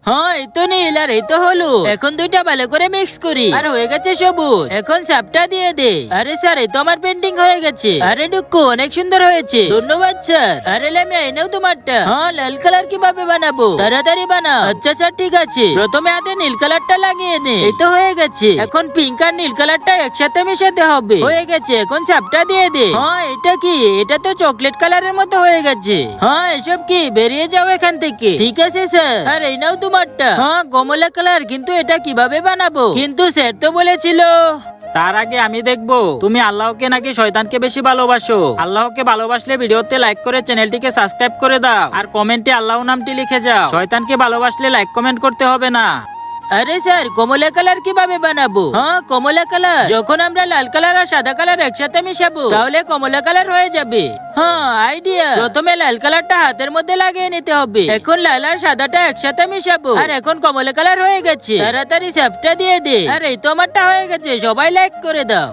হ্যাঁ এই তো নীল আর এই তো হলুদ। এখন দুইটা ভালো করে মিক্স করি। আর হয়ে গেছে সবুজ। এখন সাপটা দিয়ে দে। আরে স্যার এই তো আমার পেন্টিং হয়ে গেছে। আরে ডুক্কু অনেক সুন্দর হয়েছে, ধন্যবাদ স্যার। আরে লামিয়া এই নাও তোমারটা। হ্যাঁ লাল কালার কিভাবে বানাবো? তাড়াতাড়ি বানাও। আচ্ছা স্যার ঠিক আছে। প্রথমে হাতে নীল কালারটা লাগিয়ে নে। এই তো হয়ে গেছে। এখন পিঙ্ক আর নীল কালারটা একসাথে মেশাতে হবে। হয়ে গেছে, এখন সাপটা দিয়ে দে। হ্যাঁ এটা কি? এটা তো চকলেট কালারের মতো হয়ে গেছে। হ্যাঁ এসব কি? বেরিয়ে যাও এখান থেকে। ঠিক আছে স্যার। আর এই নাও তোমারটা। হ্যাঁ কমলা কালার, কিন্তু এটা কিভাবে বানাবো? কিন্তু স্যার তো বলেছিল। তার আগে আমি দেখবো তুমি আল্লাহকে নাকি শয়তানকে বেশি ভালোবাসো। আল্লাহকে ভালোবাসলে ভিডিওতে লাইক করে চ্যানেলটিকে সাবস্ক্রাইব করে দাও আর কমেন্টে আল্লাহ নামটি লিখে যাও। শয়তানকে ভালোবাসলে লাইক কমেন্ট করতে হবে না। আরে স্যার কমলা কালার কিভাবে বানাবো? হ্যাঁ কমলা কালার যখন আমরা লাল কালার আর সাদা কালার একসাথে মিশাবো তাহলে কমলা কালার হয়ে যাবে। হ্যাঁ আইডিয়া। প্রথমে লাল কালারটা হাতের মধ্যে লাগিয়ে নিতে হবে। এখন লাল আর সাদাটা একসাথে মিশাবো। আর এখন কমলা কালার হয়ে গেছে। তাড়াতাড়ি সাপটা দিয়ে দে। আর এই তো আমারটা হয়ে গেছে, সবাই লাইক করে দাও।